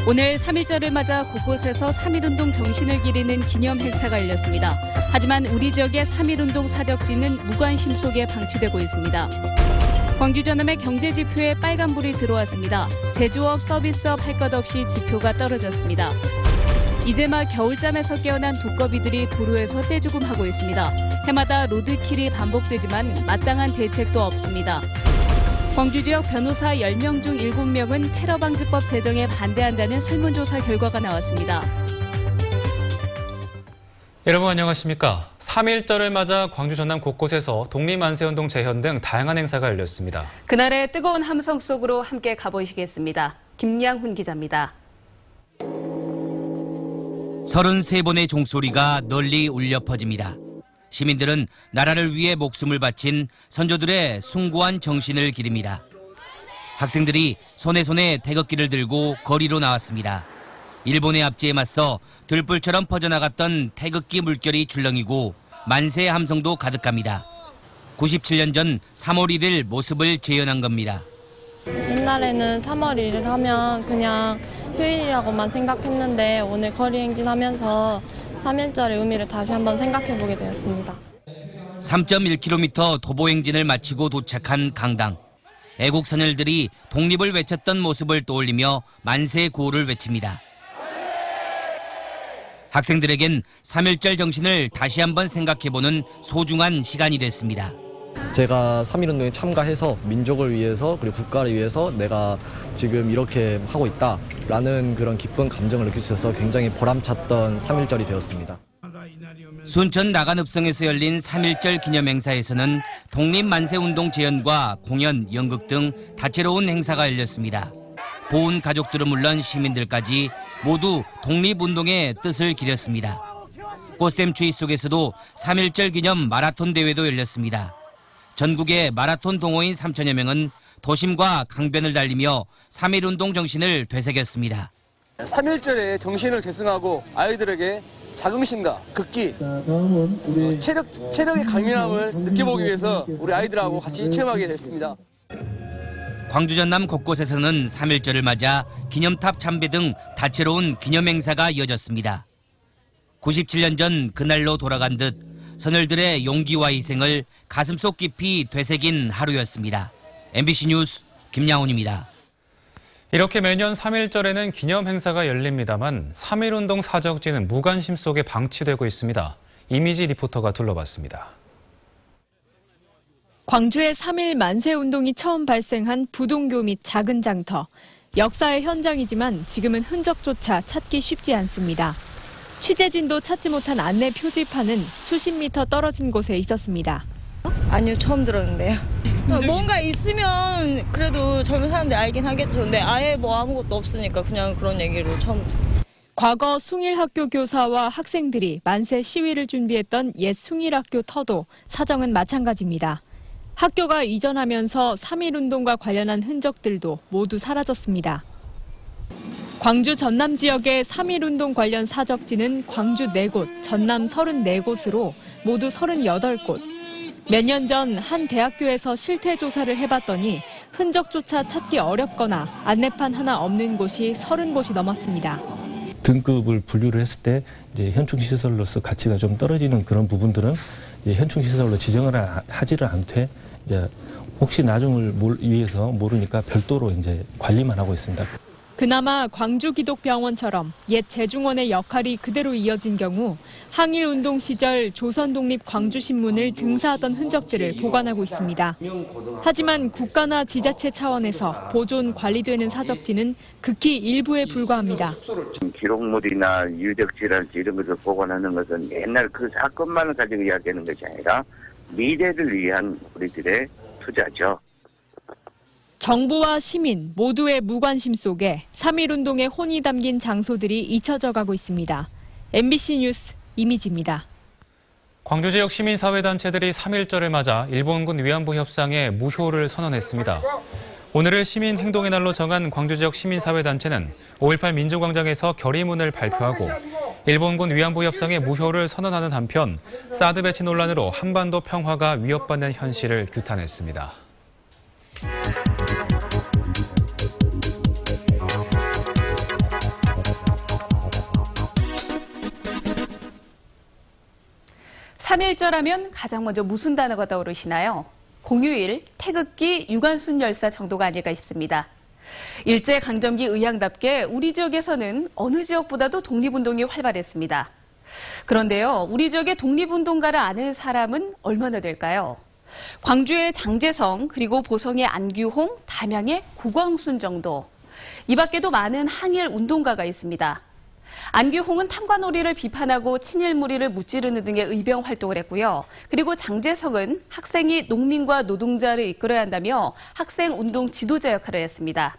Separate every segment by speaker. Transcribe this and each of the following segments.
Speaker 1: 오늘 3.1절을 맞아 곳곳에서 3.1운동 정신을 기리는 기념 행사가 열렸습니다. 하지만 우리 지역의 3.1운동 사적지는 무관심 속에 방치되고 있습니다. 광주 전남의 경제지표에 빨간불이 들어왔습니다. 제조업, 서비스업 할 것 없이 지표가 떨어졌습니다. 이제 막 겨울잠에서 깨어난 두꺼비들이 도로에서 떼죽음하고 있습니다. 해마다 로드킬이 반복되지만 마땅한 대책도 없습니다. 광주 지역 변호사 10명 중 7명은 테러방지법 제정에 반대한다는 설문조사 결과가 나왔습니다.
Speaker 2: 여러분 안녕하십니까? 3.1절을 맞아 광주 전남 곳곳에서 독립만세운동 재현 등 다양한 행사가 열렸습니다.
Speaker 1: 그날의 뜨거운 함성 속으로 함께 가보시겠습니다. 김양훈 기자입니다.
Speaker 3: 33번의 종소리가 널리 울려 퍼집니다. 시민들은 나라를 위해 목숨을 바친 선조들의 숭고한 정신을 기립니다. 학생들이 손에 태극기를 들고 거리로 나왔습니다. 일본의 압제에 맞서 들불처럼 퍼져나갔던 태극기 물결이 출렁이고 만세 함성도 가득합니다. 97년 전 3월 1일 모습을 재현한 겁니다.
Speaker 4: 옛날에는 3월 1일 하면 그냥 휴일이라고만 생각했는데 오늘 거리 행진하면서 3.1절의 의미를 다시 한번 생각해보게 되었습니다.
Speaker 3: 3.1km 도보 행진을 마치고 도착한 강당. 애국 선열들이 독립을 외쳤던 모습을 떠올리며 만세 구호를 외칩니다. 학생들에겐 3.1절 정신을 다시 한번 생각해보는 소중한 시간이 됐습니다.
Speaker 5: 제가 3.1운동에 참가해서 민족을 위해서 그리고 국가를 위해서 내가 지금 이렇게 하고 있다라는 그런 기쁜 감정을 느낄 수 있어서 굉장히 보람찼던 3.1절이 되었습니다.
Speaker 3: 순천 나간읍성에서 열린 3.1절 기념행사에서는 독립만세운동 재현과 공연, 연극 등 다채로운 행사가 열렸습니다. 보훈 가족들은 물론 시민들까지 모두 독립운동의 뜻을 기렸습니다. 꽃샘추위 속에서도 3.1절 기념 마라톤 대회도 열렸습니다. 전국의 마라톤 동호인 3천여 명은 도심과 강변을 달리며 3.1운동 정신을 되새겼습니다.
Speaker 6: 3.1절의 정신을 계승하고 아이들에게 자긍심과 극기, 체력의 강민함을 느껴보기 위해서 우리 아이들하고 같이 체험하게 됐습니다.
Speaker 3: 광주 전남 곳곳에서는 3.1절을 맞아 기념탑 참배 등 다채로운 기념행사가 이어졌습니다. 97년 전 그날로 돌아간 듯 선열들의 용기와 희생을 가슴속 깊이 되새긴 하루였습니다. MBC 뉴스 김양훈입니다.
Speaker 2: 이렇게 매년 3.1절에는 기념 행사가 열립니다만 3.1운동 사적지는 무관심 속에 방치되고 있습니다. 이미지 리포터가 둘러봤습니다.
Speaker 7: 광주의 3.1 만세운동이 처음 발생한 부동교 및 작은 장터. 역사의 현장이지만 지금은 흔적조차 찾기 쉽지 않습니다. 취재진도 찾지 못한 안내 표지판은 수십 미터 떨어진 곳에 있었습니다.
Speaker 8: 아니요, 처음 들었는데요. 뭔가 있으면 그래도 젊은 사람들이 알긴 하겠죠. 근데 아예 뭐 아무것도 없으니까 그냥 그런 얘기를 처음 들어요.
Speaker 7: 과거 숭일학교 교사와 학생들이 만세 시위를 준비했던 옛 숭일학교 터도 사정은 마찬가지입니다. 학교가 이전하면서 3.1운동과 관련한 흔적들도 모두 사라졌습니다. 광주 전남 지역의 3.1운동 관련 사적지는 광주 4곳, 전남 34곳으로 모두 38곳. 몇 년 전 한 대학교에서 실태 조사를 해봤더니 흔적조차 찾기 어렵거나 안내판 하나 없는 곳이 30곳이 넘었습니다.
Speaker 9: 등급을 분류를 했을 때 이제 현충시설로서 가치가 좀 떨어지는 그런 부분들은 현충시설로 지정을 하지를 않되 이제 혹시 나중을 위해서 모르니까 별도로 이제 관리만 하고 있습니다.
Speaker 7: 그나마 광주기독병원처럼 옛 재중원의 역할이 그대로 이어진 경우 항일운동 시절 조선독립 광주신문을 등사하던 흔적들을 보관하고 있습니다. 하지만 국가나 지자체 차원에서 보존 관리되는 사적지는 극히 일부에 불과합니다.
Speaker 10: 기록물이나 유적지랄지 이런 것을 보관하는 것은 옛날 그 사건만을 가지고 이야기하는 것이 아니라 미래를 위한 우리들의 투자죠.
Speaker 7: 정부와 시민 모두의 무관심 속에 3.1운동의 혼이 담긴 장소들이 잊혀져 가고 있습니다. MBC 뉴스 이미지입니다.
Speaker 2: 광주 지역 시민사회단체들이 3.1절을 맞아 일본군 위안부 협상에 무효를 선언했습니다. 오늘을 시민행동의 날로 정한 광주 지역 시민사회단체는 5.18 민주광장에서 결의문을 발표하고 일본군 위안부 협상에 무효를 선언하는 한편 사드 배치 논란으로 한반도 평화가 위협받는 현실을 규탄했습니다.
Speaker 1: 3.1절 하면 가장 먼저 무슨 단어가 떠오르시나요? 공휴일, 태극기, 유관순 열사 정도가 아닐까 싶습니다. 일제강점기 의향답게 우리 지역에서는 어느 지역보다도 독립운동이 활발했습니다. 그런데요, 우리 지역의 독립운동가를 아는 사람은 얼마나 될까요? 광주의 장제성, 그리고 보성의 안규홍, 담양의 고광순 정도. 이 밖에도 많은 항일 운동가가 있습니다. 안규홍은 탐관오리를 비판하고 친일무리를 무찌르는 등의 의병 활동을 했고요. 그리고 장제성은 학생이 농민과 노동자를 이끌어야 한다며 학생운동 지도자 역할을 했습니다.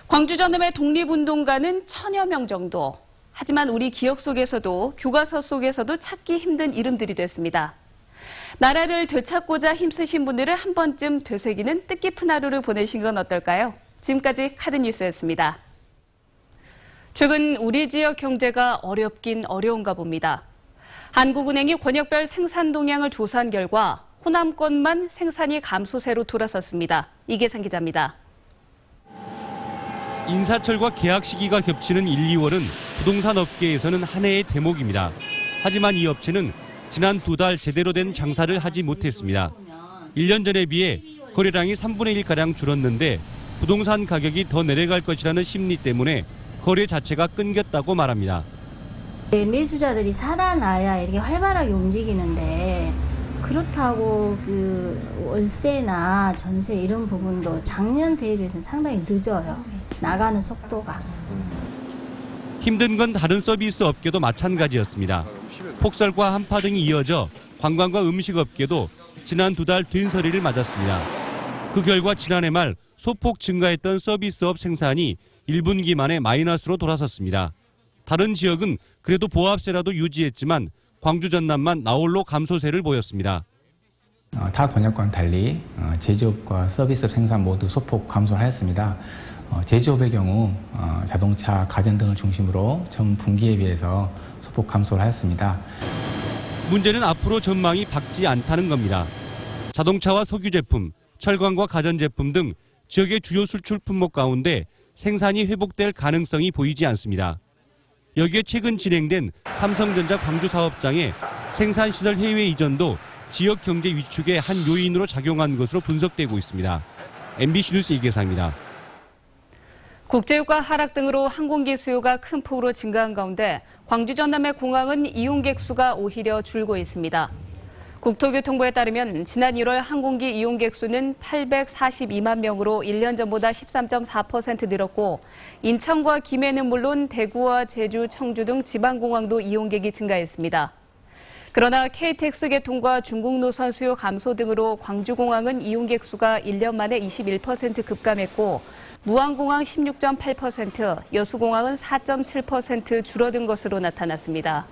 Speaker 1: 광주 전남의 독립운동가는 1000여 명 정도. 하지만 우리 기억 속에서도 교과서 속에서도 찾기 힘든 이름들이 됐습니다. 나라를 되찾고자 힘쓰신 분들을 한 번쯤 되새기는 뜻깊은 하루를 보내신 건 어떨까요? 지금까지 카드뉴스였습니다. 최근 우리 지역 경제가 어렵긴 어려운가 봅니다. 한국은행이 권역별 생산 동향을 조사한 결과 호남권만 생산이 감소세로 돌아섰습니다. 이계상 기자입니다.
Speaker 11: 인사철과 계약 시기가 겹치는 1, 2월은 부동산 업계에서는 한 해의 대목입니다. 하지만 이 업체는 지난 2달 제대로 된 장사를 하지 못했습니다. 1년 전에 비해 거래량이 3분의 1가량 줄었는데 부동산 가격이 더 내려갈 것이라는 심리 때문에 거래 자체가 끊겼다고 말합니다.
Speaker 12: 매수자들이 살아나야 이렇게 활발하게 움직이는데 그렇다고 그 월세나 전세 이런 부분도 작년 대비해서는 상당히 늦어요. 나가는 속도가.
Speaker 11: 힘든 건 다른 서비스 업계도 마찬가지였습니다. 폭설과 한파 등이 이어져 관광과 음식 업계도 지난 2달 된서리를 맞았습니다. 그 결과 지난해 말 소폭 증가했던 서비스업 생산이 1분기 만에 마이너스로 돌아섰습니다. 다른 지역은 그래도 보합세라도 유지했지만 광주 전남만 나홀로 감소세를 보였습니다.
Speaker 13: 타 권역과는 달리 제조업과 서비스업 생산 모두 소폭 감소하였습니다. 제조업의 경우 자동차, 가전 등을 중심으로 전 분기에 비해서 소폭 감소를 하였습니다.
Speaker 11: 문제는 앞으로 전망이 밝지 않다는 겁니다. 자동차와 석유 제품, 철강과 가전 제품 등 지역의 주요 수출 품목 가운데 생산이 회복될 가능성이 보이지 않습니다. 여기에 최근 진행된 삼성전자 광주 사업장의 생산시설 해외 이전도 지역 경제 위축의 한 요인으로 작용한 것으로 분석되고 있습니다. MBC 뉴스 이계상입니다.
Speaker 1: 국제유가 하락 등으로 항공기 수요가 큰 폭으로 증가한 가운데 광주 전남의 공항은 이용객 수가 오히려 줄고 있습니다. 국토교통부에 따르면 지난 1월 항공기 이용객 수는 842만 명으로 1년 전보다 13.4% 늘었고 인천과 김해는 물론 대구와 제주, 청주 등 지방공항도 이용객이 증가했습니다. 그러나 KTX 개통과 중국 노선 수요 감소 등으로 광주공항은 이용객 수가 1년 만에 21% 급감했고 무안공항 16.8%, 여수공항은 4.7% 줄어든 것으로 나타났습니다.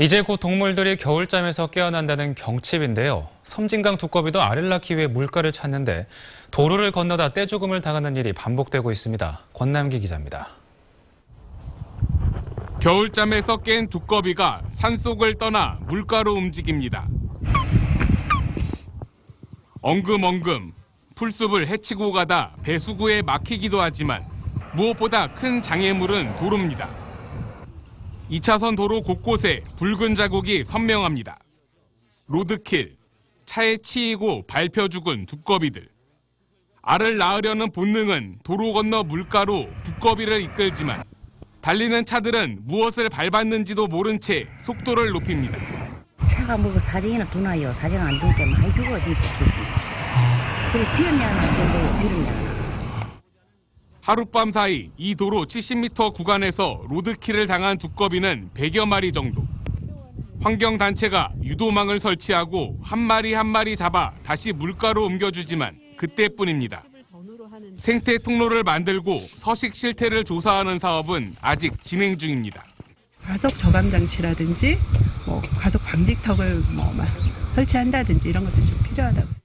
Speaker 2: 이제 곧 동물들이 겨울잠에서 깨어난다는 경칩인데요. 섬진강 두꺼비도 알을 낳기 위해 물가를 찾는데 도로를 건너다 떼죽음을 당하는 일이 반복되고 있습니다. 권남기 기자입니다.
Speaker 14: 겨울잠에서 깬 두꺼비가 산속을 떠나 물가로 움직입니다. 엉금엉금 풀숲을 헤치고 가다 배수구에 막히기도 하지만 무엇보다 큰 장애물은 도로입니다. 2차선 도로 곳곳에 붉은 자국이 선명합니다. 로드킬, 차에 치이고 밟혀 죽은 두꺼비들. 알을 낳으려는 본능은 도로 건너 물가로 두꺼비를 이끌지만 달리는 차들은 무엇을 밟았는지도 모른 채 속도를 높입니다.
Speaker 15: 차가 뭐고 사정이나 도나요. 사정 안 좋을 때 많이 죽어 진짜. 그래 비름이 하나 안 된대요. 비름이 하나.
Speaker 14: 하룻밤 사이 이 도로 70m 구간에서 로드킬을 당한 두꺼비는 100여 마리 정도. 환경단체가 유도망을 설치하고 한 마리 한 마리 잡아 다시 물가로 옮겨주지만 그때뿐입니다. 생태 통로를 만들고 서식 실태를 조사하는 사업은 아직 진행 중입니다.
Speaker 16: 과속 저감 장치라든지 과속 방지턱을 설치한다든지 이런 것들이 좀 필요하다고.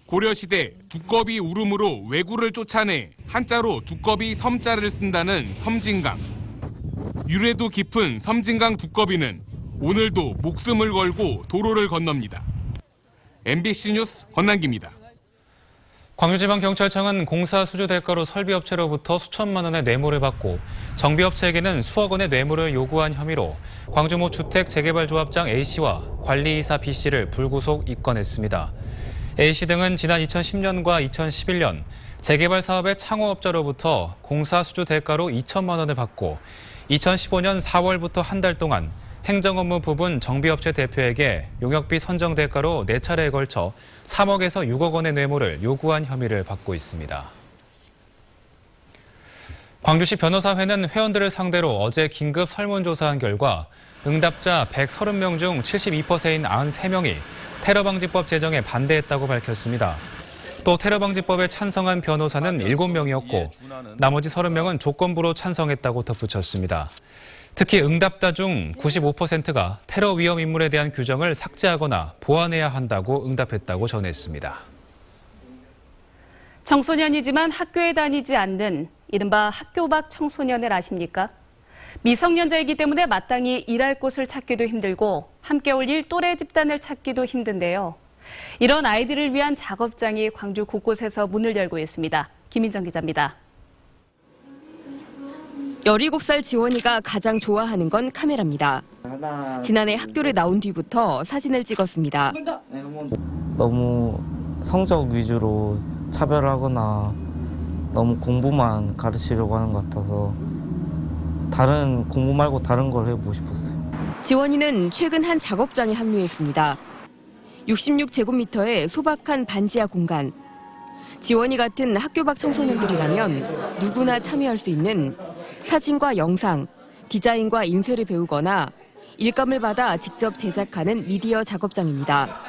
Speaker 14: 고려시대 두꺼비 울음으로 왜구를 쫓아내 한자로 두꺼비 섬자를 쓴다는 섬진강. 유래도 깊은 섬진강 두꺼비는 오늘도 목숨을 걸고 도로를 건넙니다. MBC 뉴스 권남기입니다.
Speaker 2: 광주지방경찰청은 공사 수주 대가로 설비업체로부터 수천만 원의 뇌물을 받고 정비업체에게는 수억 원의 뇌물을 요구한 혐의로 광주 모 주택 재개발조합장 A씨와 관리이사 B씨를 불구속 입건했습니다. A씨 등은 지난 2010년과 2011년 재개발 사업의 창호업자로부터 공사 수주 대가로 2천만 원을 받고 2015년 4월부터 한 달 동안 행정업무 부분 정비업체 대표에게 용역비 선정 대가로 4차례에 걸쳐 3억에서 6억 원의 뇌물을 요구한 혐의를 받고 있습니다. 광주시 변호사회는 회원들을 상대로 어제 긴급 설문조사한 결과 응답자 130명 중 72%인 93명이 테러방지법 제정에 반대했다고 밝혔습니다. 또 테러방지법에 찬성한 변호사는 7명이었고 나머지 30명은 조건부로 찬성했다고 덧붙였습니다. 특히 응답자 중 95%가 테러 위험 인물에 대한 규정을 삭제하거나 보완해야 한다고 응답했다고 전했습니다.
Speaker 1: 청소년이지만 학교에 다니지 않는 이른바 학교 밖 청소년을 아십니까? 미성년자이기 때문에 마땅히 일할 곳을 찾기도 힘들고 함께 어울릴 또래 집단을 찾기도 힘든데요. 이런 아이들을 위한 작업장이 광주 곳곳에서 문을 열고 있습니다. 김인정 기자입니다.
Speaker 17: 17살 지원이가 가장 좋아하는 건 카메라입니다. 지난해 학교를 나온 뒤부터 사진을 찍었습니다.
Speaker 18: 너무 성적 위주로 차별하거나 너무 공부만 가르치려고 하는 것 같아서 공부 말고 다른 걸 해보고 싶었어요.
Speaker 17: 지원이는 최근 한 작업장에 합류했습니다. 66제곱미터의 소박한 반지하 공간. 지원이 같은 학교 밖 청소년들이라면 누구나 참여할 수 있는 사진과 영상, 디자인과 인쇄를 배우거나 일감을 받아 직접 제작하는 미디어 작업장입니다.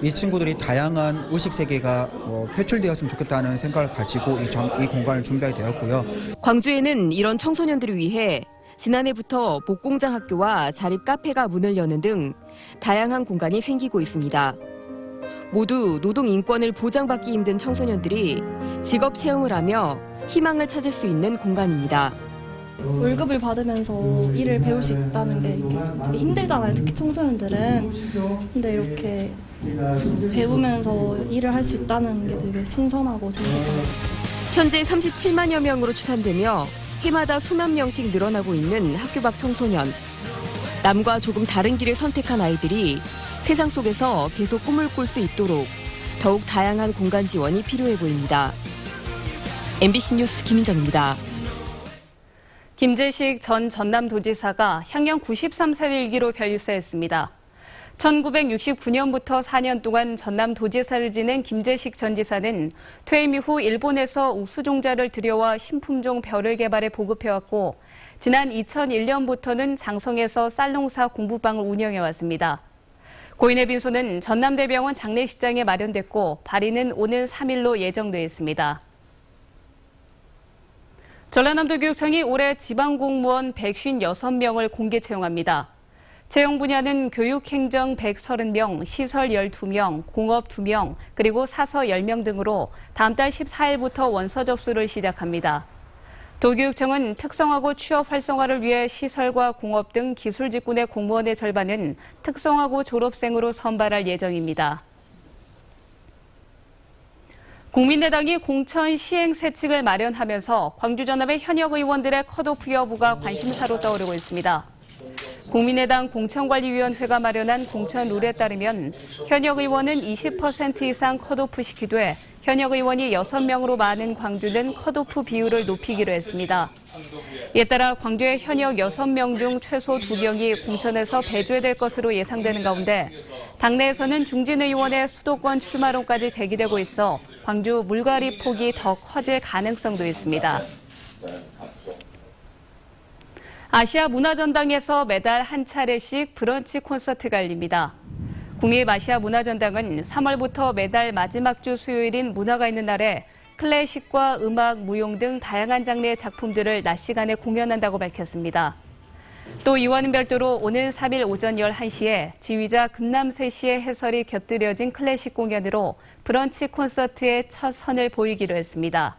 Speaker 19: 이 친구들이 다양한 의식 세계가 표출되었으면 좋겠다는 생각을 가지고 이 공간을 준비하게 되었고요.
Speaker 17: 광주에는 이런 청소년들을 위해 지난해부터 목공장 학교와 자립 카페가 문을 여는 등 다양한 공간이 생기고 있습니다. 모두 노동 인권을 보장받기 힘든 청소년들이 직업 체험을 하며 희망을 찾을 수 있는 공간입니다.
Speaker 20: 월급을 받으면서 일을 배울 수 있다는 게 되게 힘들잖아요. 특히 청소년들은. 근데 이렇게 배우면서 일을 할 수 있다는 게 되게 신선하고 재밌어요.
Speaker 17: 현재 37만여 명으로 추산되며 해마다 수만 명씩 늘어나고 있는 학교 밖 청소년. 남과 조금 다른 길을 선택한 아이들이 세상 속에서 계속 꿈을 꿀 수 있도록 더욱 다양한 공간 지원이 필요해 보입니다. MBC 뉴스 김인정입니다.
Speaker 1: 김재식 전 전남도지사가 향년 93세를 일기로 별세했습니다. 1969년부터 4년 동안 전남도지사를 지낸 김재식 전 지사는 퇴임 이후 일본에서 우수종자를 들여와 신품종 벼를 개발해 보급해왔고 지난 2001년부터는 장성에서 쌀농사 공부방을 운영해왔습니다. 고인의 빈소는 전남대병원 장례식장에 마련됐고 발인은 오는 3일로 예정돼 있습니다. 전라남도교육청이 올해 지방공무원 156명을 공개 채용합니다. 채용 분야는 교육행정 130명, 시설 12명, 공업 2명, 그리고 사서 10명 등으로 다음 달 14일부터 원서 접수를 시작합니다. 도교육청은 특성화고 취업 활성화를 위해 시설과 공업 등 기술 직군의 공무원의 절반은 특성화고 졸업생으로 선발할 예정입니다. 국민의당이 공천 시행세칙을 마련하면서 광주 전남의 현역 의원들의 컷오프 여부가 관심사로 떠오르고 있습니다. 국민의당 공천관리위원회가 마련한 공천 룰에 따르면 현역 의원은 20% 이상 컷오프 시키되 현역 의원이 6명으로 많은 광주는 컷오프 비율을 높이기로 했습니다. 이에 따라 광주의 현역 6명 중 최소 2명이 공천에서 배제될 것으로 예상되는 가운데 당내에서는 중진 의원의 수도권 출마론까지 제기되고 있어 광주 물갈이 폭이 더 커질 가능성도 있습니다. 아시아 문화전당에서 매달 한 차례씩 브런치 콘서트가 열립니다. 국립아시아 문화전당은 3월부터 매달 마지막 주 수요일인 문화가 있는 날에 클래식과 음악, 무용 등 다양한 장르의 작품들을 낮 시간에 공연한다고 밝혔습니다. 또 이와는 별도로 오는 3일 오전 11시에 지휘자 금남세 씨의 해설이 곁들여진 클래식 공연으로 브런치 콘서트의 첫 선을 보이기로 했습니다.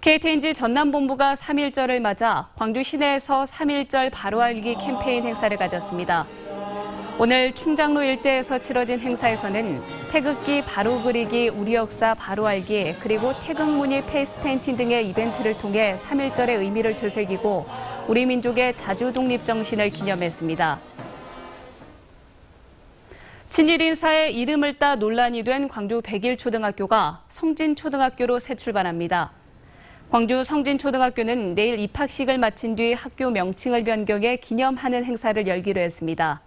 Speaker 1: KTNG 전남본부가 3.1절을 맞아 광주 시내에서 3.1절 바로 알기 캠페인 행사를 가졌습니다. 오늘 충장로 일대에서 치러진 행사에서는 태극기 바로 그리기, 우리 역사 바로 알기, 그리고 태극무늬 페이스 페인팅 등의 이벤트를 통해 3.1절의 의미를 되새기고 우리 민족의 자주 독립 정신을 기념했습니다. 친일 인사의 이름을 따 논란이 된 광주 백일초등학교가 성진초등학교로 새 출발합니다. 광주 성진초등학교는 내일 입학식을 마친 뒤 학교 명칭을 변경해 기념하는 행사를 열기로 했습니다.